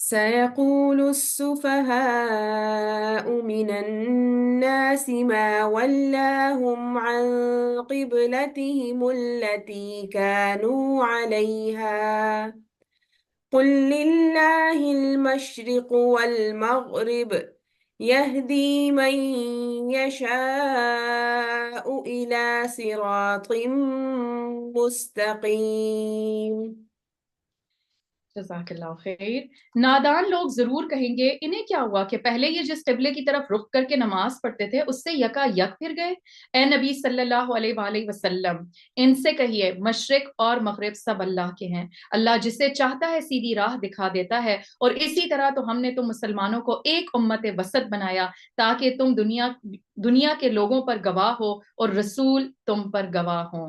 سيقول السفهاء من الناس ما ولاهم عن قبلتهم التي كانوا عليها قل لله المشرق والمغرب يهدي من يشاء إلى صراط مستقيم۔ جزاک اللہ خیر۔ نادان لوگ ضرور کہیں گے انہیں کیا ہوا کہ پہلے یہ جس قبلے کی طرف رخ کر کے نماز پڑھتے تھے اس سے یکا یک پھر گئے۔ اے نبی صلی اللہ علیہ وآلہ وسلم ان سے کہیے مشرق اور مغرب سب اللہ کے ہیں، اللہ جسے چاہتا ہے سیدھی راہ دکھا دیتا ہے، اور اسی طرح تو ہم نے تم مسلمانوں کو ایک امت وسط بنایا تاکہ تم دنیا کے لوگوں پر گواہ ہو اور رسول تم پر گواہ ہوں۔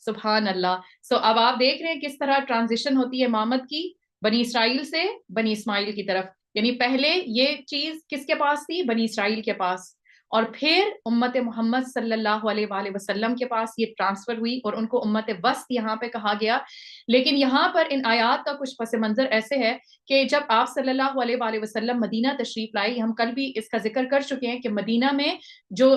سبحان اللہ۔ اب آپ دیکھ رہے ہیں کس طرح ٹرانزیشن ہوتی ہے امامت کی، بنی اسرائیل سے بنی اسماعیل کی طرف، یعنی پہلے یہ چیز کس کے پاس تھی؟ بنی اسرائیل کے پاس، اور پھر امت محمد صلی اللہ علیہ وآلہ وسلم کے پاس یہ ٹرانسفر ہوئی اور ان کو امت وسط یہاں پہ کہا گیا۔ لیکن یہاں پر ان آیات کا کچھ پس منظر ایسے ہے کہ جب آپ صلی اللہ علیہ وآلہ وسلم مدینہ تشریف لائے، ہم کل بھی اس کا ذکر کر چکے ہیں کہ مدینہ میں جو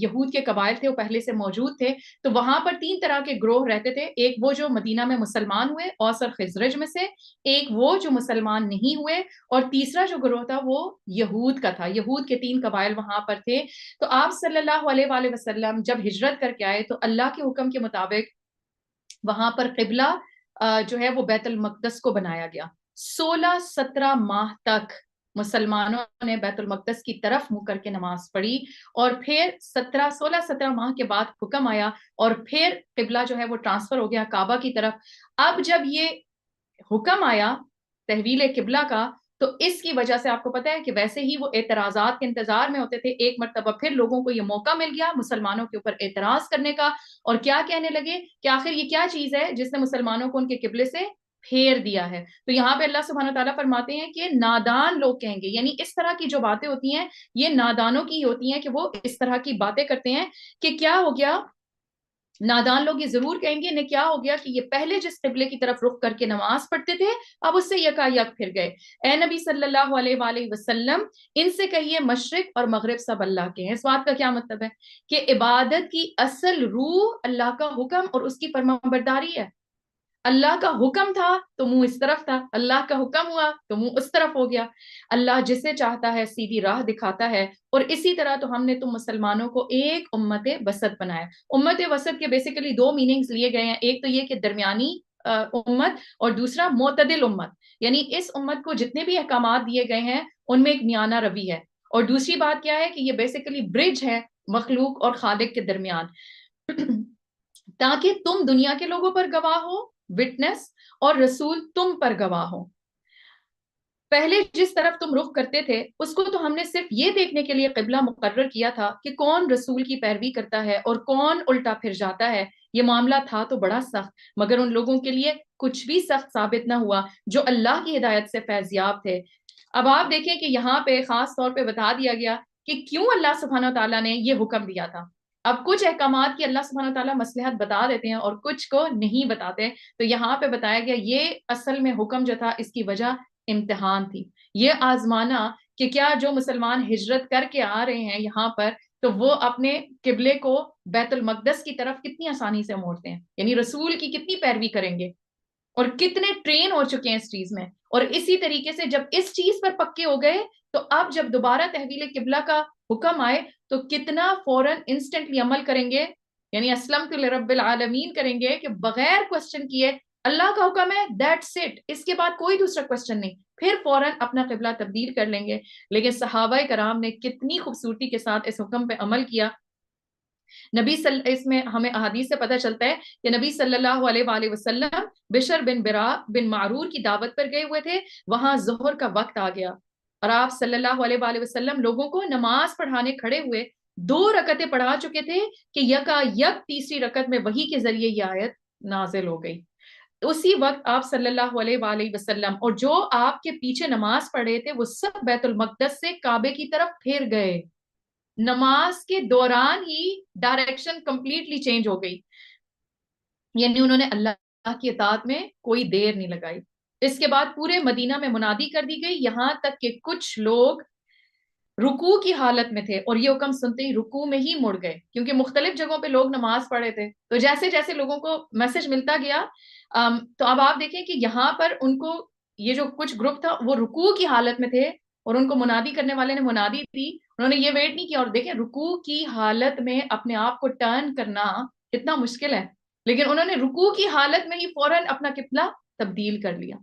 یہود کے قبائل تھے وہ پہلے سے موجود تھے، تو وہاں پر 3 طرح کے گروہ رہتے تھے۔ ایک وہ جو مدینہ میں مسلمان ہوئے اوس اور خزرج میں سے، ایک وہ جو مسلمان نہیں ہوئے، اور تیسرا جو گروہ تھا وہ یہود کا تھا۔ یہود کے 3 قبائل وہاں پر تھے۔ تو آپ صلی اللہ علیہ وآلہ وسلم جب ہجرت کر کے آئے تو اللہ کے حکم کے مطابق وہاں پر قبلہ جو ہے وہ بیت المقدس کو بنایا گیا۔ 16-17 ماہ تک مسلمانوں نے بیت المقدس کی طرف منہ کر کے نماز پڑھی، اور پھر 16-17 ماہ کے بعد حکم آیا اور پھر قبلہ جو ہے وہ ٹرانسفر ہو گیا کعبہ کی طرف۔ اب جب یہ حکم آیا تحویل قبلہ کا، تو اس کی وجہ سے آپ کو پتہ ہے کہ ویسے ہی وہ اعتراضات کے انتظار میں ہوتے تھے، ایک مرتبہ پھر لوگوں کو یہ موقع مل گیا مسلمانوں کے اوپر اعتراض کرنے کا، اور کیا کہنے لگے کہ آخر یہ کیا چیز ہے جس نے مسلمانوں کو ان کے قبلے سے پھیر دیا ہے۔ تو یہاں پہ اللہ سبحانہ تعالیٰ فرماتے ہیں کہ نادان لوگ کہیں گے، یعنی اس طرح کی جو باتیں ہوتی ہیں یہ نادانوں کی ہوتی ہیں کہ وہ اس طرح کی باتیں کرتے ہیں کہ کیا ہو گیا، نادان لوگ یہ ضرور کہیں گے انہیں کیا ہو گیا کہ یہ پہلے جس قبلے کی طرف رخ کر کے نماز پڑھتے تھے اب اس سے یکا یک پھر گئے۔ اے نبی صلی اللہ علیہ وآلہ وسلم ان سے کہیے مشرق اور مغرب سب اللہ کے ہیں۔ اس بات کا کیا مطلب ہے کہ عبادت کی اصل روح اللہ کا حکم اور اس کی فرمانبرداری ہے۔ اللہ کا حکم تھا تو منہ اس طرف تھا، اللہ کا حکم ہوا تو منہ اس طرف ہو گیا۔ اللہ جسے چاہتا ہے سیدھی راہ دکھاتا ہے، اور اسی طرح تو ہم نے تم مسلمانوں کو ایک امت وسط بنایا۔ امت وسط کے بیسیکلی 2 میننگز لیے گئے ہیں، ایک تو یہ کہ درمیانی امت، اور دوسرا معتدل امت، یعنی اس امت کو جتنے بھی احکامات دیے گئے ہیں ان میں ایک میانہ روی ہے، اور دوسری بات کیا ہے کہ یہ بیسیکلی برج ہے مخلوق اور خالق کے درمیان تاکہ تم دنیا کے لوگوں پر گواہ ہو، وٹنس، اور رسول تم پر گواہ ہو۔ پہلے جس طرف تم رخ کرتے تھے اس کو تو ہم نے صرف یہ دیکھنے کے لیے قبلہ مقرر کیا تھا کہ کون رسول کی پیروی کرتا ہے اور کون الٹا پھر جاتا ہے۔ یہ معاملہ تھا تو بڑا سخت، مگر ان لوگوں کے لیے کچھ بھی سخت ثابت نہ ہوا جو اللہ کی ہدایت سے فیضیاب تھے۔ اب آپ دیکھیں کہ یہاں پہ خاص طور پہ بتا دیا گیا کہ کیوں اللہ سبحانہ تعالیٰ نے یہ حکم دیا تھا۔ اب کچھ احکامات کی اللہ سبحانہ تعالیٰ مصلحت بتا دیتے ہیں اور کچھ کو نہیں بتاتے، تو یہاں پہ بتایا گیا یہ اصل میں حکم جو تھا اس کی وجہ امتحان تھی، یہ آزمانا کہ کیا جو مسلمان ہجرت کر کے آ رہے ہیں یہاں پر تو وہ اپنے قبلے کو بیت المقدس کی طرف کتنی آسانی سے موڑتے ہیں، یعنی رسول کی کتنی پیروی کریں گے اور کتنے ٹرین ہو چکے ہیں اس چیز میں۔ اور اسی طریقے سے جب اس چیز پر پکے ہو گئے تو اب جب دوبارہ تحویل قبلہ کا حکم آئے تو کتنا فوراً انسٹنٹلی عمل کریں گے، یعنی اسلمت لرب العالمین کریں گے کہ بغیر کوسچن کیے اللہ کا حکم ہے دیٹس اٹ، اس کے بعد کوئی دوسرا کوسچن نہیں، پھر فوراً اپنا قبلہ تبدیل کر لیں گے۔ لیکن صحابہ کرام نے کتنی خوبصورتی کے ساتھ اس حکم پہ عمل کیا۔ اس میں ہمیں احادیث سے پتہ چلتا ہے کہ نبی صلی اللہ علیہ وآلہ وسلم بشر بن برا بن معرور کی دعوت پر گئے ہوئے تھے، وہاں ظہر کا وقت آ گیا اور آپ صلی اللہ علیہ وآلہ وسلم لوگوں کو نماز پڑھانے کھڑے ہوئے، 2 رکعتیں پڑھا چکے تھے کہ یکا یک تیسری رکعت میں وحی کے ذریعے یہ آیت نازل ہو گئی۔ اسی وقت آپ صلی اللہ علیہ وآلہ وسلم اور جو آپ کے پیچھے نماز پڑھ رہے تھے وہ سب بیت المقدس سے کعبے کی طرف پھر گئے، نماز کے دوران ہی ڈائریکشن کمپلیٹلی چینج ہو گئی، یعنی انہوں نے اللہ کی اطاعت میں کوئی دیر نہیں لگائی۔ اس کے بعد پورے مدینہ میں منادی کر دی گئی، یہاں تک کہ کچھ لوگ رکوع کی حالت میں تھے اور یہ حکم سنتے ہی رکوع میں ہی مڑ گئے، کیونکہ مختلف جگہوں پہ لوگ نماز پڑھے تھے، تو جیسے جیسے لوگوں کو میسج ملتا گیا تو اب آپ دیکھیں کہ یہاں پر ان کو یہ جو کچھ گروپ تھا وہ رکوع کی حالت میں تھے، اور ان کو منادی کرنے والے نے منادی دی، انہوں نے یہ ویٹ نہیں کیا، اور دیکھیں رکوع کی حالت میں اپنے آپ کو ٹرن کرنا اتنا مشکل ہے، لیکن انہوں نے رکوع کی حالت میں ہی فوراً اپنا قبلہ تبدیل کر لیا۔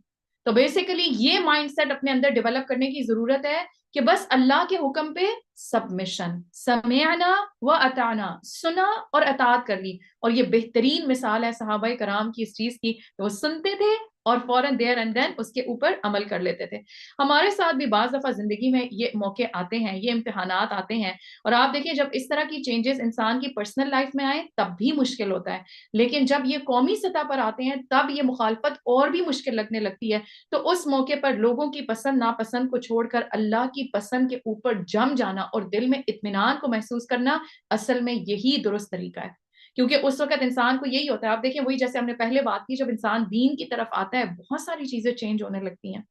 تو بیسیکلی یہ مائنڈ سیٹ اپنے اندر ڈیولپ کرنے کی ضرورت ہے کہ بس اللہ کے حکم پہ سبمیشن، سمعنا و اطعنا، سنا اور اطاعت کر لی، اور یہ بہترین مثال ہے صحابہ کرام کی اس چیز کی کہ وہ سنتے تھے اور فوراً دیر اینڈ دین اس کے اوپر عمل کر لیتے تھے۔ ہمارے ساتھ بھی بعض دفعہ زندگی میں یہ موقع آتے ہیں، یہ امتحانات آتے ہیں، اور آپ دیکھیں جب اس طرح کی چینجز انسان کی پرسنل لائف میں آئیں تب بھی مشکل ہوتا ہے، لیکن جب یہ قومی سطح پر آتے ہیں تب یہ مخالفت اور بھی مشکل لگنے لگتی ہے۔ تو اس موقع پر لوگوں کی پسند ناپسند کو چھوڑ کر اللہ کی پسند کے اوپر جم جانا اور دل میں اطمینان کو محسوس کرنا اصل میں یہی درست طریقہ ہے، کیونکہ اس وقت انسان کو یہی ہوتا ہے۔ آپ دیکھیں وہی جیسے ہم نے پہلے بات کی، جب انسان دین کی طرف آتا ہے بہت ساری چیزیں چینج ہونے لگتی ہیں،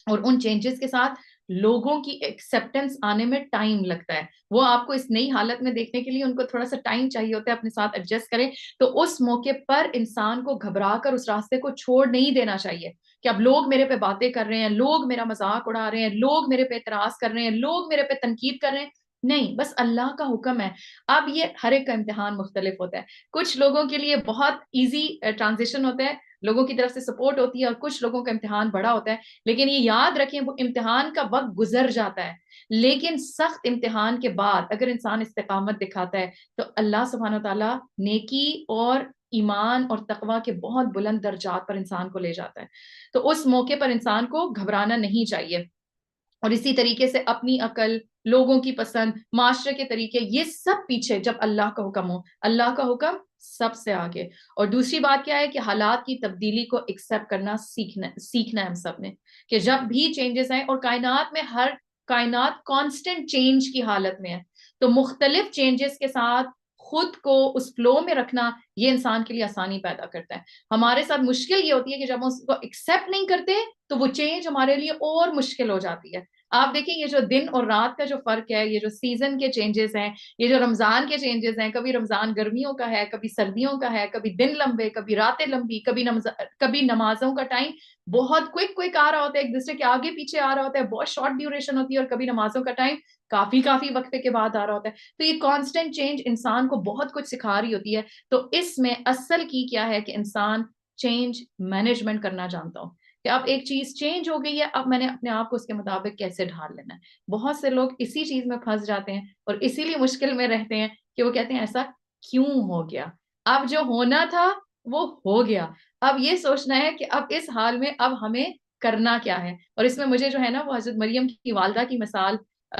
اور ان چینجز کے ساتھ لوگوں کی ایکسیپٹنس آنے میں ٹائم لگتا ہے، وہ آپ کو اس نئی حالت میں دیکھنے کے لیے ان کو تھوڑا سا ٹائم چاہیے ہوتا ہے اپنے ساتھ ایڈجسٹ کریں۔ تو اس موقع پر انسان کو گھبرا کر اس راستے کو چھوڑ نہیں دینا چاہیے کہ اب لوگ میرے پہ باتیں کر رہے ہیں، لوگ میرا مذاق اڑا رہے ہیں، لوگ میرے پہ اعتراض کر رہے ہیں، لوگ میرے پہ تنقید کر رہے ہیں، نہیں، بس اللہ کا حکم ہے۔ اب یہ ہر ایک کا امتحان مختلف ہوتا ہے، کچھ لوگوں کے لیے بہت ایزی ٹرانزیشن ہوتا ہے، لوگوں کی طرف سے سپورٹ ہوتی ہے، اور کچھ لوگوں کا امتحان بڑا ہوتا ہے، لیکن یہ یاد رکھیں وہ امتحان کا وقت گزر جاتا ہے، لیکن سخت امتحان کے بعد اگر انسان استقامت دکھاتا ہے تو اللہ سبحانہ و تعالیٰ نیکی اور ایمان اور تقوی کے بہت بلند درجات پر انسان کو لے جاتا ہے۔ تو اس موقع پر انسان کو گھبرانا نہیں چاہیے، اور اسی طریقے سے اپنی عقل، لوگوں کی پسند، معاشرے کے طریقے، یہ سب پیچھے جب اللہ کا حکم ہو، اللہ کا حکم سب سے آگے۔ اور دوسری بات کیا ہے کہ حالات کی تبدیلی کو ایکسیپٹ کرنا سیکھنا ہے ہم سب نے، کہ جب بھی چینجز آئیں، اور کائنات میں ہر کائنات کانسٹنٹ چینج کی حالت میں ہے، تو مختلف چینجز کے ساتھ خود کو اس فلو میں رکھنا یہ انسان کے لیے آسانی پیدا کرتا ہے۔ ہمارے ساتھ مشکل یہ ہوتی ہے کہ جب ہم اس کو ایکسیپٹ نہیں کرتے تو وہ چینج ہمارے لیے اور مشکل ہو جاتی ہے۔ آپ دیکھیں یہ جو دن اور رات کا جو فرق ہے، یہ جو سیزن کے چینجز ہیں، یہ جو رمضان کے چینجز ہیں، کبھی رمضان گرمیوں کا ہے، کبھی سردیوں کا ہے، کبھی دن لمبے، کبھی راتیں لمبی، کبھی نمازوں کا ٹائم بہت کوئک آ رہا ہوتا ہے، ایک دوسرے کے آگے پیچھے آ رہا ہوتا ہے، بہت شارٹ ڈیوریشن ہوتی ہے، اور کبھی نمازوں کا ٹائم کافی وقت کے بعد آ رہا ہوتا ہے۔ تو یہ کانسٹنٹ چینج انسان کو بہت کچھ سکھا رہی ہوتی ہے۔ تو اس میں اصل کی کیا ہے کہ انسان چینج مینجمنٹ کرنا جانتا ہو، کہ اب ایک چیز چینج ہو گئی ہے، اب میں نے اپنے آپ کو اس کے مطابق کیسے ڈھال لینا ہے۔ بہت سے لوگ اسی چیز میں پھنس جاتے ہیں اور اسی لیے مشکل میں رہتے ہیں کہ وہ کہتے ہیں ایسا کیوں ہو گیا، اب جو ہونا تھا وہ ہو گیا، اب یہ سوچنا ہے کہ اب اس حال میں اب ہمیں کرنا کیا ہے۔ اور اس میں مجھے جو ہے نا وہ حضرت مریم کی والدہ کی مثال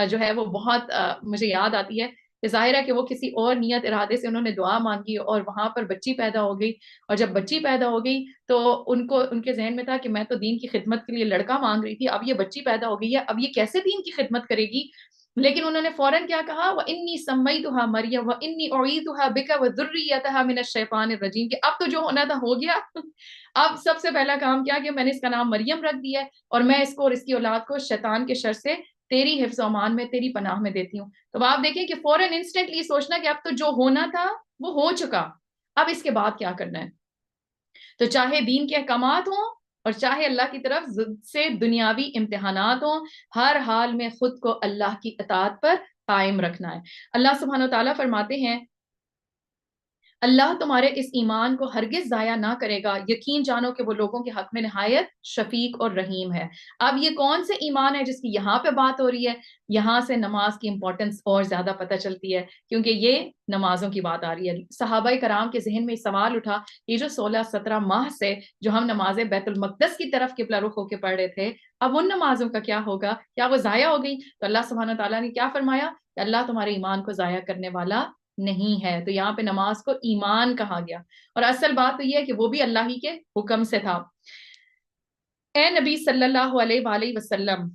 جو ہے وہ بہت مجھے یاد آتی ہے، کہ ظاہر ہے کہ وہ کسی اور نیت ارادے سے انہوں نے دعا مانگی اور وہاں پر بچی پیدا ہو گئی، اور جب بچی پیدا ہو گئی تو ان کے ذہن میں تھا کہ میں تو دین کی خدمت کے لیے لڑکا مانگ رہی تھی، اب یہ بچی پیدا ہو گئی ہے، اب یہ کیسے دین کی خدمت کرے گی؟ لیکن انہوں نے فوراً کیا کہا، وَإِنِّي سَمَّيْتُهَا مَرْيَمَ وَإِنِّي أُعِيذُهَا بِكَ وَذُرِّيَّتَهَا مِنَ الشَّيْطَانِ الرَّجِيمِ، کہ اب تو جو ہونا تھا ہو گیا، اب سب سے پہلا کام کیا کہ میں نے اس کا نام مریم رکھ دیا ہے، اور میں اس کو اور اس کی اولاد کو شیطان کے شر سے تیری حفظ و امان میں، تیری پناہ میں دیتی ہوں۔ تو آپ دیکھیں کہ فوراً انسٹنٹلی سوچنا کہ اب تو جو ہونا تھا وہ ہو چکا، اب اس کے بعد کیا کرنا ہے۔ تو چاہے دین کے احکامات ہوں اور چاہے اللہ کی طرف سے دنیاوی امتحانات ہوں، ہر حال میں خود کو اللہ کی اطاعت پر قائم رکھنا ہے۔ اللہ سبحانہ و تعالیٰ فرماتے ہیں، اللہ تمہارے اس ایمان کو ہرگز ضائع نہ کرے گا، یقین جانو کہ وہ لوگوں کے حق میں نہایت شفیق اور رحیم ہے۔ اب یہ کون سے ایمان ہے جس کی یہاں پہ بات ہو رہی ہے؟ یہاں سے نماز کی امپورٹنس اور زیادہ پتہ چلتی ہے، کیونکہ یہ نمازوں کی بات آ رہی ہے۔ صحابہ کرام کے ذہن میں سوال اٹھا، یہ جو 16-17 ماہ سے جو ہم نمازیں بیت المقدس کی طرف قبلہ رخ ہو کے پڑھ رہے تھے، اب ان نمازوں کا کیا ہوگا؟ کیا وہ ضائع ہو گئی؟ تو اللہ سبحانہ تعالیٰ نے کیا فرمایا کہ اللہ تمہارے ایمان کو ضائع کرنے والا نہیں ہے۔ تو یہاں پہ نماز کو ایمان کہا گیا، اور اصل بات تو یہ ہے کہ وہ بھی اللہ ہی کے حکم سے تھا۔ اے نبی صلی اللہ علیہ وآلہ وسلم،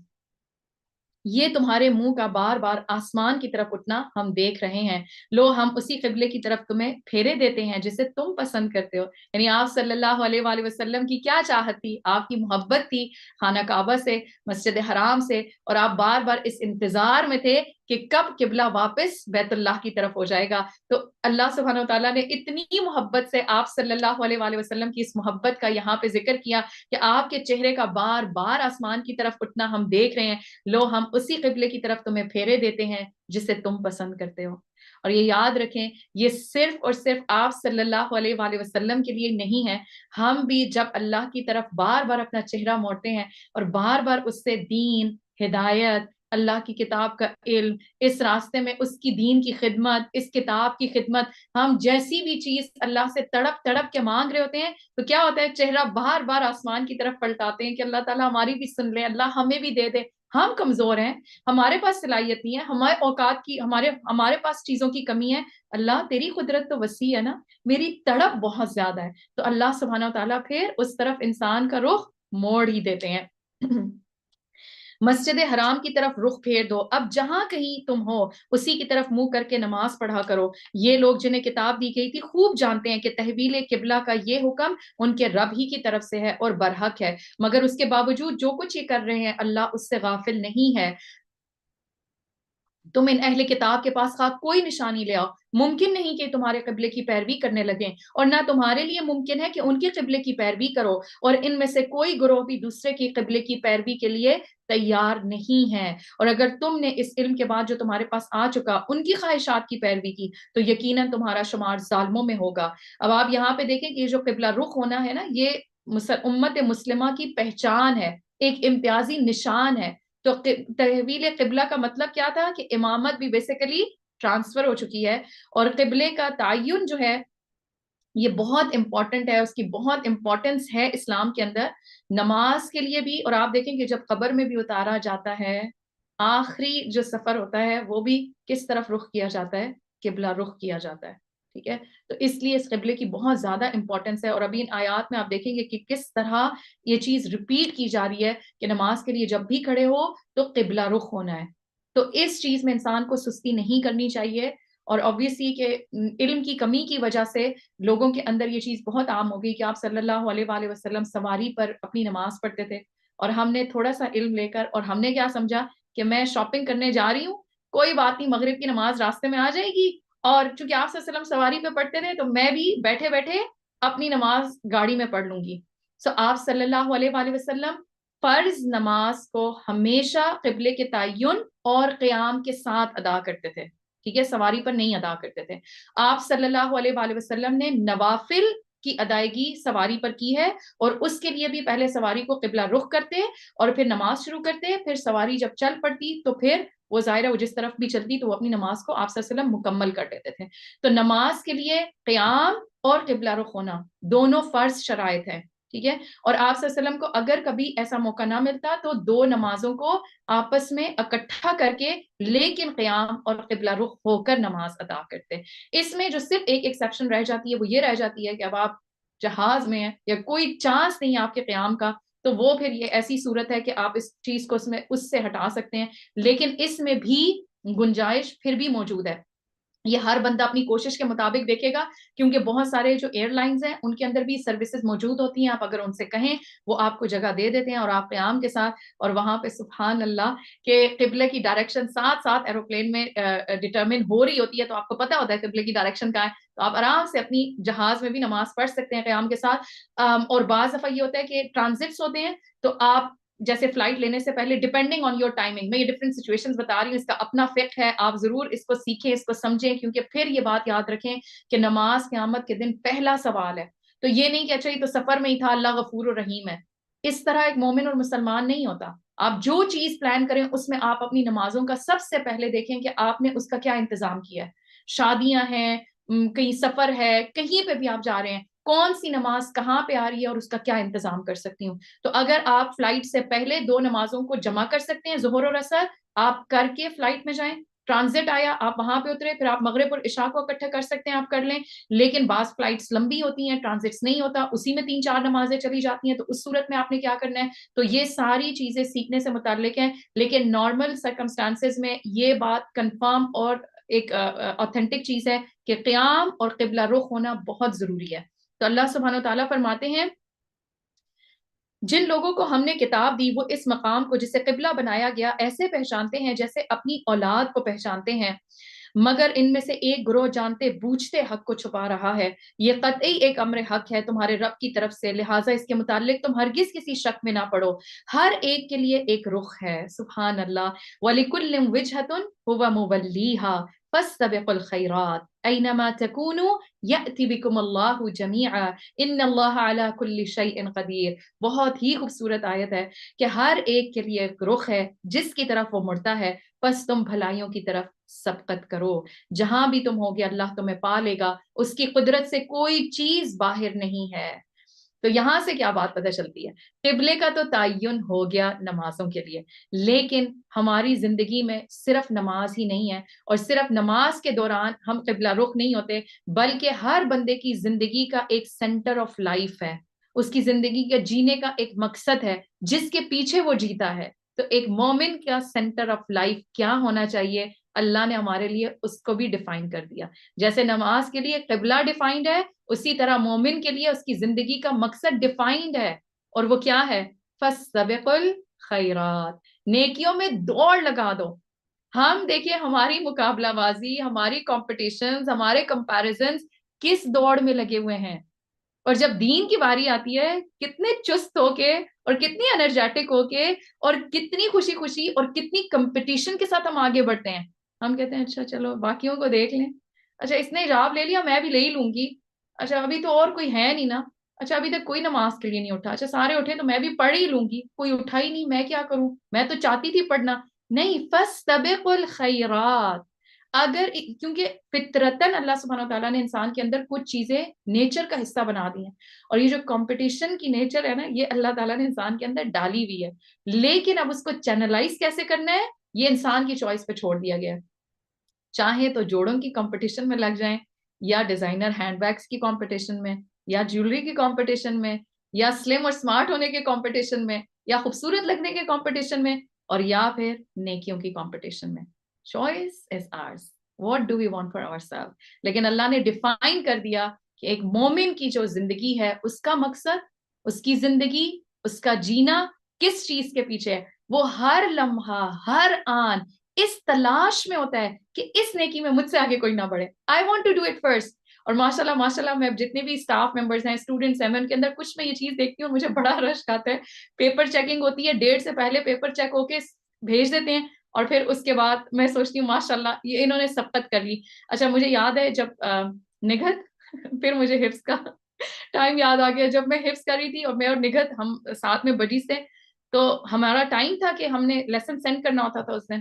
یہ تمہارے منہ کا بار بار آسمان کی طرف اٹھنا ہم دیکھ رہے ہیں، لو ہم اسی قبلے کی طرف تمہیں پھیرے دیتے ہیں جسے تم پسند کرتے ہو. یعنی آپ صلی اللہ علیہ وآلہ وسلم کی کیا چاہت تھی، آپ کی محبت تھی خانہ کعبہ سے، مسجد حرام سے، اور آپ بار بار اس انتظار میں تھے کہ کب قبلہ واپس بیت اللہ کی طرف ہو جائے گا. تو اللہ سبحانہ و تعالیٰ نے اتنی محبت سے آپ صلی اللہ علیہ وآلہ وسلم کی اس محبت کا یہاں پہ ذکر کیا کہ آپ کے چہرے کا بار بار آسمان کی طرف اٹھنا ہم دیکھ رہے ہیں، لو ہم اسی قبلے کی طرف تمہیں پھیرے دیتے ہیں جسے تم پسند کرتے ہو. اور یہ یاد رکھیں، یہ صرف اور صرف آپ صلی اللہ علیہ وآلہ وسلم کے لیے نہیں ہے، ہم بھی جب اللہ کی طرف بار بار اپنا چہرہ موڑتے ہیں اور بار بار اس سے دین، ہدایت، اللہ کی کتاب کا علم، اس راستے میں اس کی دین کی خدمت، اس کتاب کی خدمت، ہم جیسی بھی چیز اللہ سے تڑپ تڑپ کے مانگ رہے ہوتے ہیں تو کیا ہوتا ہے، چہرہ بار بار آسمان کی طرف پلٹاتے ہیں کہ اللہ تعالیٰ ہماری بھی سن لے، اللہ ہمیں بھی دے دے. ہم کمزور ہیں، ہمارے پاس صلاحیت نہیں ہے، ہمارے اوقات کی، ہمارے پاس چیزوں کی کمی ہے. اللہ تیری قدرت تو وسیع ہے نا، میری تڑپ بہت زیادہ ہے. تو اللہ سبحانہ و تعالیٰ پھر اس طرف انسان کا رخ موڑ ہی دیتے ہیں. مسجد حرام کی طرف رخ پھیر دو، اب جہاں کہیں تم ہو اسی کی طرف منہ کر کے نماز پڑھا کرو. یہ لوگ جنہیں کتاب دی گئی تھی خوب جانتے ہیں کہ تحویل قبلہ کا یہ حکم ان کے رب ہی کی طرف سے ہے اور برحق ہے، مگر اس کے باوجود جو کچھ یہ کر رہے ہیں اللہ اس سے غافل نہیں ہے. تم ان اہل کتاب کے پاس خواہ کوئی نشانی لے آؤ، ممکن نہیں کہ تمہارے قبلے کی پیروی کرنے لگیں، اور نہ تمہارے لیے ممکن ہے کہ ان کے قبلے کی پیروی کرو، اور ان میں سے کوئی گروہ بھی دوسرے کی قبلے کی پیروی کے لیے تیار نہیں ہے. اور اگر تم نے اس علم کے بعد جو تمہارے پاس آ چکا ان کی خواہشات کی پیروی کی تو یقیناً تمہارا شمار ظالموں میں ہوگا. اب آپ یہاں پہ دیکھیں کہ یہ جو قبلہ رخ ہونا ہے نا، یہ امت مسلمہ کی پہچان ہے، ایک امتیازی نشان ہے. تو تحویل قبلہ کا مطلب کیا تھا کہ امامت بھی بیسیکلی ٹرانسفر ہو چکی ہے، اور قبلے کا تعین جو ہے یہ بہت امپورٹنٹ ہے، اس کی بہت امپورٹنس ہے اسلام کے اندر، نماز کے لیے بھی. اور آپ دیکھیں کہ جب قبر میں بھی اتارا جاتا ہے، آخری جو سفر ہوتا ہے وہ بھی کس طرف رخ کیا جاتا ہے، قبلہ رخ کیا جاتا ہے. ٹھیک ہے، تو اس لیے اس قبلے کی بہت زیادہ امپورٹنس ہے. اور ابھی ان آیات میں آپ دیکھیں گے کہ کس طرح یہ چیز ریپیٹ کی جا رہی ہے کہ نماز کے لیے جب بھی کھڑے ہو تو قبلہ رخ ہونا ہے. تو اس چیز میں انسان کو سستی نہیں کرنی چاہیے. اور obviously کہ علم کی کمی کی وجہ سے لوگوں کے اندر یہ چیز بہت عام ہو گئی کہ آپ صلی اللہ علیہ وآلہ وسلم سواری پر اپنی نماز پڑھتے تھے، اور ہم نے تھوڑا سا علم لے کر اور ہم نے کیا سمجھا کہ میں شاپنگ کرنے جا رہی ہوں، کوئی بات نہیں، مغرب کی نماز راستے میں آ جائے گی، اور چونکہ آپ صلی اللہ علیہ وسلم سواری پہ پڑھتے تھے تو میں بھی بیٹھے بیٹھے اپنی نماز گاڑی میں پڑھ لوں گی. سو آپ صلی اللہ علیہ وآلہ وسلم فرض نماز کو ہمیشہ قبلے کے تعین اور قیام کے ساتھ ادا کرتے تھے. ٹھیک ہے، سواری پر نہیں ادا کرتے تھے. آپ صلی اللہ علیہ وآلہ وسلم نے نوافل کی ادائیگی سواری پر کی ہے، اور اس کے لیے بھی پہلے سواری کو قبلہ رخ کرتے اور پھر نماز شروع کرتے، پھر سواری جب چل پڑتی تو پھر وہ ظاہر ہے وہ جس طرف بھی چلتی تو وہ اپنی نماز کو آپ صلی اللہ علیہ وسلم مکمل کر دیتے تھے. تو نماز کے لیے قیام اور قبلہ رخ ہونا دونوں فرض شرائط ہیں. ٹھیک ہے، اور آپ صلی اللہ علیہ وسلم کو اگر کبھی ایسا موقع نہ ملتا تو دو نمازوں کو آپس میں اکٹھا کر کے لیکن قیام اور قبلہ رخ ہو کر نماز ادا کرتے. اس میں جو صرف ایک ایکسیپشن رہ جاتی ہے وہ یہ رہ جاتی ہے کہ اب آپ جہاز میں ہیں یا کوئی چانس نہیں ہے آپ کے قیام کا، تو وہ پھر یہ ایسی صورت ہے کہ آپ اس چیز کو اس سے ہٹا سکتے ہیں. لیکن اس میں بھی گنجائش پھر بھی موجود ہے. یہ ہر بندہ اپنی کوشش کے مطابق دیکھے گا، کیونکہ بہت سارے جو ایئر لائنز ہیں ان کے اندر بھی سروسز موجود ہوتی ہیں. آپ اگر ان سے کہیں وہ آپ کو جگہ دے دیتے ہیں، اور آپ قیام کے ساتھ اور وہاں پہ سبحان اللہ کہ قبلے کی ڈائریکشن ساتھ ساتھ ایروپلین میں ڈٹرمن ہو رہی ہوتی ہے، تو آپ کو پتا ہوتا ہے قبلے کی ڈائریکشن کہاں ہے، تو آپ آرام سے اپنی جہاز میں بھی نماز پڑھ سکتے ہیں قیام کے ساتھ. اور بعض دفعہ یہ ہوتا ہے کہ ٹرانزٹس ہوتے ہیں تو آپ جیسے فلائٹ لینے سے پہلے ڈیپینڈنگ آن یور ٹائمنگ، میں یہ ڈفرینٹ سچویشنز بتا رہی ہوں، اس کا اپنا فقہ ہے، آپ ضرور اس کو سیکھیں، اس کو سمجھیں، کیونکہ پھر یہ بات یاد رکھیں کہ نماز قیامت کے دن پہلا سوال ہے. تو یہ نہیں کہ اچھا یہ تو سفر میں ہی تھا، اللہ غفور الرحیم ہے. اس طرح ایک مومن اور مسلمان نہیں ہوتا. آپ جو چیز پلان کریں اس میں آپ اپنی نمازوں کا سب سے پہلے دیکھیں کہ آپ نے اس کا کیا انتظام کیا ہے. شادیاں ہیں، کہیں سفر ہے، کہیں پہ بھی آپ جا رہے ہیں، کون سی نماز کہاں پہ آ رہی ہے اور اس کا کیا انتظام کر سکتی ہوں. تو اگر آپ فلائٹ سے پہلے دو نمازوں کو جمع کر سکتے ہیں ظہر اور عصر، آپ کر کے فلائٹ میں جائیں. ٹرانزٹ آیا, آپ وہاں پہ اترے, پھر آپ مغرب اور عشاء کو اکٹھا کر سکتے ہیں, آپ کر لیں. لیکن بعض فلائٹس لمبی ہوتی ہیں, ٹرانزٹس نہیں ہوتا, اسی میں 3-4 نمازیں چلی جاتی ہیں, تو اس صورت میں آپ نے کیا کرنا ہے. تو یہ ساری چیزیں سیکھنے سے متعلق ہیں, لیکن نارمل سرکمسٹانسز میں یہ بات کنفرم اور ایک اوتھینٹک چیز ہے کہ قیام اور قبلہ رخ ہونا بہت ضروری ہے. تو اللہ سبحانہ و تعالیٰ فرماتے ہیں جن لوگوں کو ہم نے کتاب دی وہ اس مقام کو جسے قبلہ بنایا گیا ایسے پہچانتے ہیں جیسے اپنی اولاد کو پہچانتے ہیں, مگر ان میں سے ایک گروہ جانتے بوجھتے حق کو چھپا رہا ہے. یہ قطعی ایک امر حق ہے تمہارے رب کی طرف سے, لہٰذا اس کے متعلق تم ہرگز کسی شک میں نہ پڑو. ہر ایک کے لیے ایک رخ ہے. سبحان اللہ. وَلِكُلٍّ وِجْهَةٌ هُوَ مُوَلِّيهَا فَاسْتَبِقُوا الْخَيْرَاتِ أَيْنَمَا تَكُونُوا يَأْتِ بِكُمُ اللَّهُ جَمِيعًا إِنَّ اللَّهَ عَلَى كُلِّ شَيْءٍ قَدِيرٌ. بہت ہی خوبصورت آیت ہے کہ ہر ایک کے لیے ایک رخ ہے جس کی طرف وہ مڑتا ہے, پس تم بھلائیوں کی طرف سبقت کرو. جہاں بھی تم ہوگے اللہ تمہیں پا لے گا, اس کی قدرت سے کوئی چیز باہر نہیں ہے. تو یہاں سے کیا بات پتہ چلتی ہے, قبلے کا تو تعین ہو گیا نمازوں کے لیے, لیکن ہماری زندگی میں صرف نماز ہی نہیں ہے, اور صرف نماز کے دوران ہم قبلہ رخ نہیں ہوتے, بلکہ ہر بندے کی زندگی کا ایک سینٹر آف لائف ہے, اس کی زندگی کے جینے کا ایک مقصد ہے جس کے پیچھے وہ جیتا ہے. تو ایک مومن کا سینٹر آف لائف کیا ہونا چاہیے, اللہ نے ہمارے لیے اس کو بھی ڈیفائن کر دیا. جیسے نماز کے لیے قبلہ ڈیفائنڈ ہے, اسی طرح مومن کے لیے اس کی زندگی کا مقصد ڈیفائنڈ ہے, اور وہ کیا ہے, فَاسْتَبِقُوا الْخَيْرَاتِ, نیکیوں میں دوڑ لگا دو. ہم دیکھیں ہماری مقابلہ بازی, ہماری کمپٹیشنز, ہمارے کمپیریزنز کس دوڑ میں لگے ہوئے ہیں, اور جب دین کی باری آتی ہے کتنے چست ہو کے اور کتنی انرجیٹک ہو کے اور کتنی خوشی خوشی اور کتنی کمپٹیشن کے ساتھ ہم آگے بڑھتے ہیں. ہم کہتے ہیں اچھا چلو باقیوں کو دیکھ لیں, اچھا اس نے حجاب لے لیا میں بھی لے ہی لوں گی, اچھا ابھی تو اور کوئی ہے نہیں نا, اچھا ابھی تک کوئی نماز کے لیے نہیں اٹھا, اچھا سارے اٹھے تو میں بھی پڑھ ہی لوں گی, کوئی اٹھا ہی نہیں میں کیا کروں, میں تو چاہتی تھی پڑھنا. نہیں, فَاسْتَبِقُوا الْخَيْرَاتِ. اگر کیونکہ فطرتاً اللہ سبحانہ و تعالیٰ نے انسان کے اندر کچھ چیزیں نیچر کا حصہ بنا دی ہیں, اور یہ جو کمپٹیشن کی نیچر ہے نا, یہ اللہ تعالیٰ نے انسان کے اندر ڈالی ہوئی ہے, لیکن اب اس کو چینلائز کیسے کرنا ہے یہ انسان کی چوائس پہ چھوڑ دیا گیا ہے. چاہے تو جوڑوں کی کمپٹیشن میں لگ جائیں, یا ڈیزائنر ہینڈ بیگز کی کمپٹیشن میں, یا جیولری کی کمپٹیشن میں, یا سلم اور سمارٹ ہونے کے کمپٹیشن میں, یا خوبصورت لگنے کے کمپٹیشن میں, اور یا پھر نیکیوں کی کمپٹیشن میں. Choice is ours, what do we want for our self. لیکن اللہ نے ڈیفائن کر دیا کہ ایک مومن کی جو زندگی ہے اس کا مقصد, اس کی زندگی, اس کا جینا کس چیز کے پیچھے ہے. وہ ہر لمحہ ہر آن اس تلاش میں ہوتا ہے کہ اس نیکی میں مجھ سے آگے کوئی نہ بڑھے, I want to do it first. اور ماشاءاللہ میں جتنے بھی اسٹاف ممبرز ہیں, اسٹوڈنٹس ہیں, میں ان کے اندر کچھ میں یہ چیز دیکھتی ہوں, مجھے بڑا رشک آتا ہے. پیپر چیکنگ ہوتی ہے, ڈیٹ سے پہلے پیپر چیک ہو کے بھیج دیتے ہیں, اور پھر اس کے بعد میں سوچتی ہوں ماشاءاللہ یہ انہوں نے سبقت کر لی. اچھا مجھے یاد ہے جب نگہت پھر مجھے حفظ کا ٹائم یاد آ گیا, جب میں حفظ کر رہی تھی اور میں اور نگہت ہم ساتھ میں بڈیز تھے, تو ہمارا ٹائم تھا کہ ہم نے لیسن سینڈ کرنا ہوتا تھا اس دن,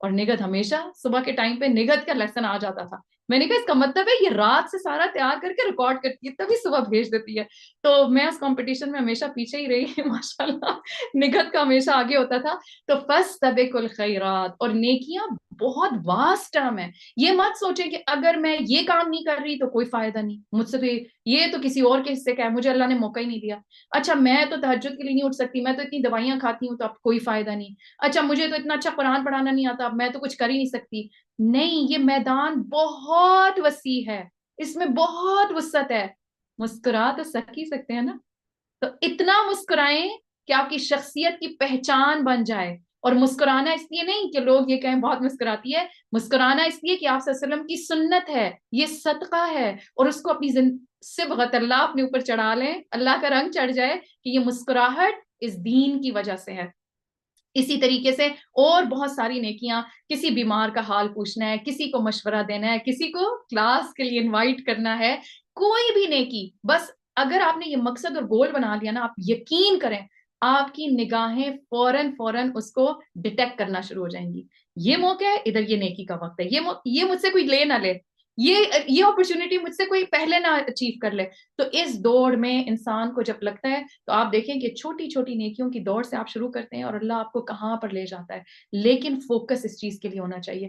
اور نگہت ہمیشہ صبح کے ٹائم پہ نگہت کا لیسن آ جاتا تھا. میں نے کہا اس کا مطلب ہے یہ رات سے سارا تیار کر کے ریکارڈ کرتی ہے تبھی صبح بھیج دیتی ہے. تو میں اس کمپٹیشن میں ہمیشہ پیچھے ہی رہی ماشاءاللہ, نگہت کا ہمیشہ آگے ہوتا تھا. تو فَاسْتَبِقُوا الْخَيْرَاتِ, اور نیکیاں بہت واسٹ ٹرم ہے. یہ مت سوچیں کہ اگر میں یہ کام نہیں کر رہی تو کوئی فائدہ نہیں, مجھ سے تو یہ تو کسی اور کے حصے کا ہے, مجھے اللہ نے موقع ہی نہیں دیا. اچھا میں تو تہجد کے لیے نہیں اٹھ سکتی, میں تو اتنی دوائیاں کھاتی ہوں تو اب کوئی فائدہ نہیں. اچھا مجھے تو اتنا اچھا قرآن پڑھانا نہیں آتا, میں تو کچھ کر ہی نہیں سکتی. نہیں, یہ میدان بہت وسیع ہے, اس میں بہت وسعت ہے. مسکرا تو سک ہی سکتے ہیں نا, تو اتنا مسکرائیں کہ آپ کی شخصیت کی پہچان بن جائے. اور مسکرانا اس لیے نہیں کہ لوگ یہ کہیں بہت مسکراتی ہے, مسکرانا اس لیے کہ آپ صلی اللہ علیہ وسلم کی سنت ہے, یہ صدقہ ہے, اور اس کو اپنی صبغت اللہ اپنے اوپر چڑھا لیں, اللہ کا رنگ چڑھ جائے کہ یہ مسکراہٹ اس دین کی وجہ سے ہے. اسی طریقے سے اور بہت ساری نیکیاں, کسی بیمار کا حال پوچھنا ہے, کسی کو مشورہ دینا ہے, کسی کو کلاس کے لیے انوائٹ کرنا ہے, کوئی بھی نیکی, بس اگر آپ نے یہ مقصد اور گول بنا لیا نا, آپ یقین کریں آپ کی نگاہیں فوراً اس کو ڈیٹیکٹ کرنا شروع ہو جائیں گی. یہ موقع ہے, ادھر یہ نیکی کا وقت ہے, یہ مجھ سے کوئی لے نہ لے, یہ اپرچونٹی مجھ سے کوئی پہلے نہ اچیو کر لے. تو اس دوڑ میں انسان کو جب لگتا ہے تو آپ دیکھیں کہ چھوٹی چھوٹی نیکیوں کی دوڑ سے آپ شروع کرتے ہیں اور اللہ آپ کو کہاں پر لے جاتا ہے. لیکن فوکس اس چیز کے لیے ہونا چاہیے,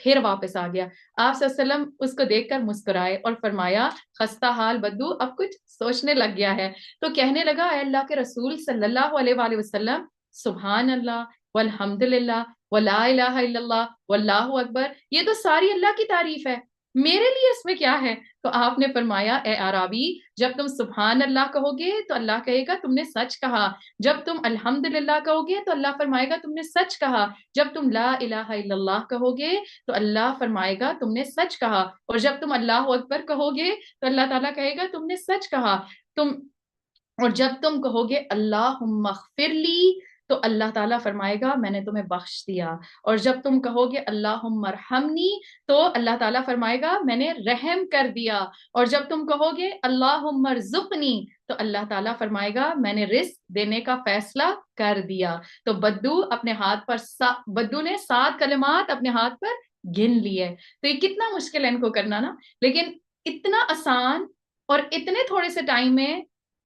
پھر واپس آ گیا. آپ صلی اللہ علیہ وسلم اس کو دیکھ کر مسکرائے اور فرمایا خستہ حال بدو اب کچھ سوچنے لگ گیا ہے. تو کہنے لگا اے اللہ کے رسول صلی اللہ علیہ وآلہ وسلم سبحان اللہ والحمد للہ ولا الہ الا اللہ واللہ اکبر، یہ تو ساری اللہ کی تعریف ہے، میرے لیے اس میں کیا ہے؟ تو آپ نے فرمایا اے عرابی جب تم سبحان اللہ کہو گے تو اللہ کہے گا تم نے سچ کہا، جب تم الحمدللہ کہو گے تو اللہ فرمائے گا تم نے سچ کہا، جب تم لا الہ الا اللہ کہو گے تو اللہ فرمائے گا تم نے سچ کہا، اور جب تم اللہ اکبر کہو گے تو اللہ تعالیٰ کہے گا تم نے سچ کہا. تم اور جب تم کہو گے اللہم اغفر لی تو اللہ تعالیٰ فرمائے گا میں نے تمہیں بخش دیا، اور جب تم کہو گے اللہم ارحمنی تو اللہ تعالیٰ فرمائے گا میں نے رحم کر دیا، اور جب تم کہو گے اللہم ارزقنی تو اللہ تعالیٰ فرمائے گا میں نے رزق دینے کا فیصلہ کر دیا. تو بدو اپنے ہاتھ پر بدو نے 7 کلمات اپنے ہاتھ پر گن لیے. تو یہ کتنا مشکل ہے ان کو کرنا نا، لیکن اتنا آسان اور اتنے تھوڑے سے ٹائم میں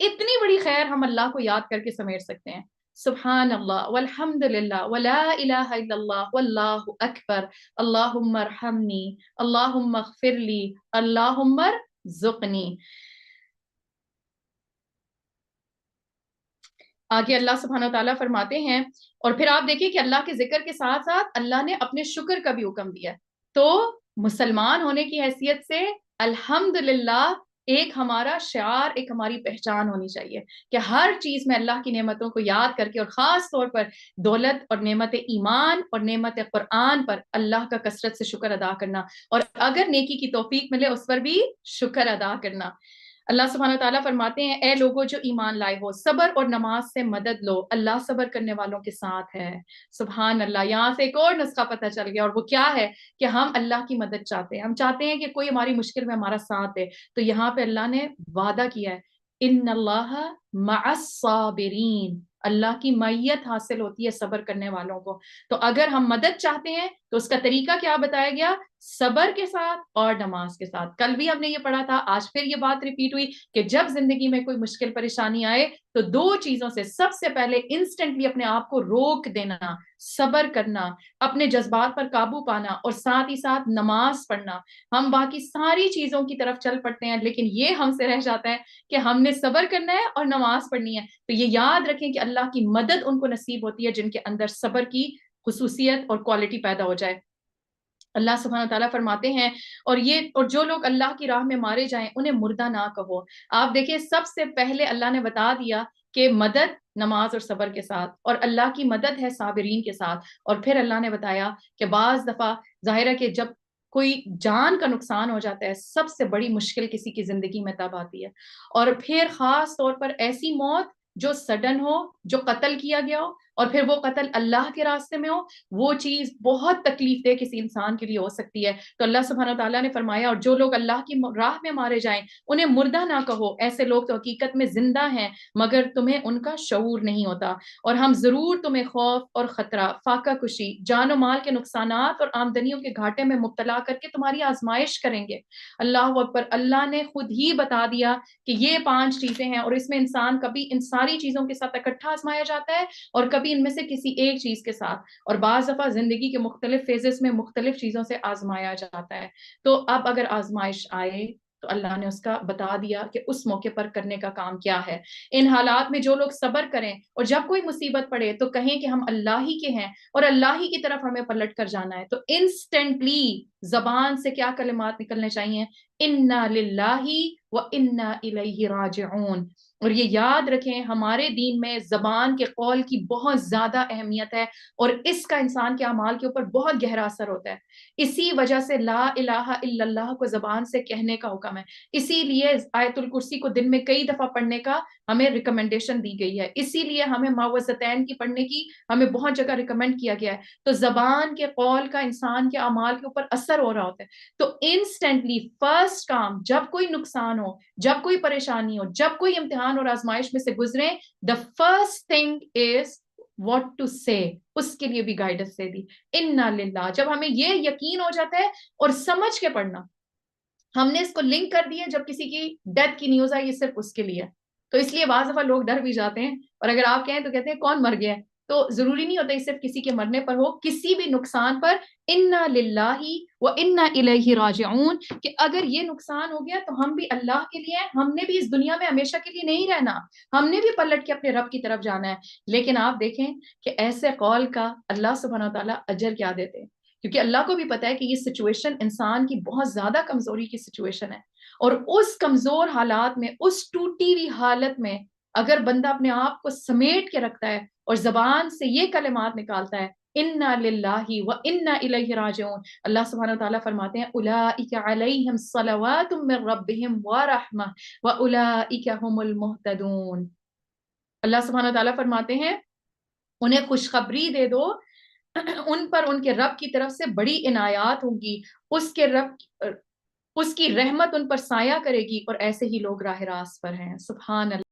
اتنی بڑی خیر ہم اللہ کو یاد کر کے سمیٹ سکتے ہیں. سبحان اللہ والحمد للہ ولا الہ الا اللہ واللہ اکبر اللہم ارحمنی اللہم اغفر لی اللہم ارزقنی. آگے اللہ سبحانہ وتعالیٰ فرماتے ہیں، اور پھر آپ دیکھیں کہ اللہ کے ذکر کے ساتھ ساتھ اللہ نے اپنے شکر کا بھی حکم دیا. تو مسلمان ہونے کی حیثیت سے الحمدللہ ایک ہمارا شعار، ایک ہماری پہچان ہونی چاہیے کہ ہر چیز میں اللہ کی نعمتوں کو یاد کر کے، اور خاص طور پر دولت اور نعمت ایمان اور نعمت قرآن پر اللہ کا کثرت سے شکر ادا کرنا، اور اگر نیکی کی توفیق ملے اس پر بھی شکر ادا کرنا. اللہ سبحانہ تعالیٰ فرماتے ہیں اے لوگو جو ایمان لائے ہو صبر اور نماز سے مدد لو، اللہ صبر کرنے والوں کے ساتھ ہے. سبحان اللہ، یہاں سے ایک اور نسخہ پتہ چل گیا، اور وہ کیا ہے کہ ہم اللہ کی مدد چاہتے ہیں، ہم چاہتے ہیں کہ کوئی ہماری مشکل میں ہمارا ساتھ دے. تو یہاں پہ اللہ نے وعدہ کیا ہے ان اللہ مع الصابرین، اللہ کی معیت حاصل ہوتی ہے صبر کرنے والوں کو. تو اگر ہم مدد چاہتے ہیں تو اس کا طریقہ کیا بتایا گیا؟ صبر کے ساتھ اور نماز کے ساتھ. کل بھی ہم نے یہ پڑھا تھا، آج پھر یہ بات ریپیٹ ہوئی کہ جب زندگی میں کوئی مشکل پریشانی آئے تو 2 چیزوں سے سب سے پہلے انسٹنٹلی اپنے آپ کو روک دینا، صبر کرنا، اپنے جذبات پر قابو پانا، اور ساتھ ہی ساتھ نماز پڑھنا. ہم باقی ساری چیزوں کی طرف چل پڑتے ہیں لیکن یہ ہم سے رہ جاتا ہے کہ ہم نے صبر کرنا ہے اور نماز پڑھنی ہے. تو یہ یاد رکھیں کہ اللہ کی مدد ان کو نصیب ہوتی ہے جن کے اندر صبر کی خصوصیت اور کوالٹی پیدا ہو جائے. اللہ سبحانہ تعالیٰ فرماتے ہیں اور جو لوگ اللہ کی راہ میں مارے جائیں انہیں مردہ نہ کہو. آپ دیکھیں سب سے پہلے اللہ نے بتا دیا کہ مدد نماز اور صبر کے ساتھ، اور اللہ کی مدد ہے صابرین کے ساتھ. اور پھر اللہ نے بتایا کہ بعض دفعہ ظاہر ہے کہ جب کوئی جان کا نقصان ہو جاتا ہے سب سے بڑی مشکل کسی کی زندگی میں تب آتی ہے، اور پھر خاص طور پر ایسی موت جو سڈن ہو، جو قتل کیا گیا ہو، اور پھر وہ قتل اللہ کے راستے میں ہو، وہ چیز بہت تکلیف دہ کسی انسان کے لیے ہو سکتی ہے. تو اللہ سبحانہ تعالیٰ نے فرمایا اور جو لوگ اللہ کی راہ میں مارے جائیں انہیں مردہ نہ کہو، ایسے لوگ تو حقیقت میں زندہ ہیں مگر تمہیں ان کا شعور نہیں ہوتا، اور ہم ضرور تمہیں خوف اور خطرہ، فاقہ کشی، جان و مال کے نقصانات اور آمدنیوں کے گھاٹے میں مبتلا کر کے تمہاری آزمائش کریں گے. اللہ اکبر، اللہ نے خود ہی بتا دیا کہ یہ 5 چیزیں ہیں، اور اس میں انسان کبھی ان ساری چیزوں کے ساتھ اکٹھا آزمایا جاتا ہے اور کبھی ان میں سے کسی ایک چیز کے ساتھ، اور بعض دفعہ زندگی کے مختلف فیزز میں مختلف چیزوں سے آزمایا جاتا ہے. تو اب اگر آزمائش آئے تو اللہ نے اس کا بتا دیا کہ اس موقع پر کرنے کا کام کیا ہے. ان حالات میں جو لوگ صبر کریں اور جب کوئی مصیبت پڑے تو کہیں کہ ہم اللہ ہی کے ہیں اور اللہ ہی کی طرف ہمیں پلٹ کر جانا ہے. تو انسٹنٹلی زبان سے کیا کلمات نکلنے چاہیے؟ انا للہ و انا الیہ راجعون. اور یہ یاد رکھیں ہمارے دین میں زبان کے قول کی بہت زیادہ اہمیت ہے، اور اس کا انسان کے اعمال کے اوپر بہت گہرا اثر ہوتا ہے. اسی وجہ سے لا الہ الا اللہ کو زبان سے کہنے کا حکم ہے، اسی لیے آیت الکرسی کو دن میں کئی دفعہ پڑھنے کا ہمیں ریکمنڈیشن دی گئی ہے، اسی لیے ہمیں معوذتین کی پڑھنے کی ہمیں بہت جگہ ریکمینڈ کیا گیا ہے. تو زبان کے قول کا انسان کے اعمال کے اوپر اثر ہو رہا ہوتا ہے. تو انسٹنٹلی فرسٹ کام جب کوئی نقصان ہو، جب کوئی پریشانی ہو، جب کوئی امتحان اور آزمائش میں سے گزرے، the first thing is what to say، اس کے لیے بھی گائیڈنس دے دی انا للہ. جب ہمیں یہ یقین ہو جاتا ہے اور سمجھ کے پڑھنا، ہم نے اس کو لنک کر دیا جب کسی کی ڈیتھ کی نیوز آئی یہ صرف اس کے لیے، تو اس لیے بعض دفعہ لوگ ڈر بھی جاتے ہیں، اور اگر آپ کہیں تو کہتے ہیں کون مر گیا ہے، تو ضروری نہیں ہوتا یہ صرف کسی کے مرنے پر ہو، کسی بھی نقصان پر انا للہ و انا الیہ راجعون، کہ اگر یہ نقصان ہو گیا تو ہم بھی اللہ کے لیے ہیں، ہم نے بھی اس دنیا میں ہمیشہ کے لیے نہیں رہنا، ہم نے بھی پلٹ کے اپنے رب کی طرف جانا ہے۔ لیکن آپ دیکھیں کہ ایسے قول کا اللہ سبحانہ وتعالیٰ اجر کیا دیتے ہیں، کیونکہ اللہ کو بھی پتا ہے کہ یہ سچویشن انسان کی بہت زیادہ کمزوری کی سچویشن ہے، اور اس کمزور حالات میں، اس ٹوٹی ہوئی حالت میں اگر بندہ اپنے آپ کو سمیٹ کے رکھتا ہے اور زبان سے یہ کلمات نکالتا ہے انا للہ و انا الیہ راجعون، اللہ سبحانہ وتعالیٰ فرماتے ہیں اولئک علیہم صلوات من ربہم ورحمہ واولئک هم المہتدون۔ اللہ سبحانہ وتعالیٰ فرماتے ہیں انہیں خوشخبری دے دو، ان پر ان کے رب کی طرف سے بڑی عنایات ہوں گی، اس کی رحمت ان پر سایہ کرے گی، اور ایسے ہی لوگ راہ راست پر ہیں۔ سبحان اللہ۔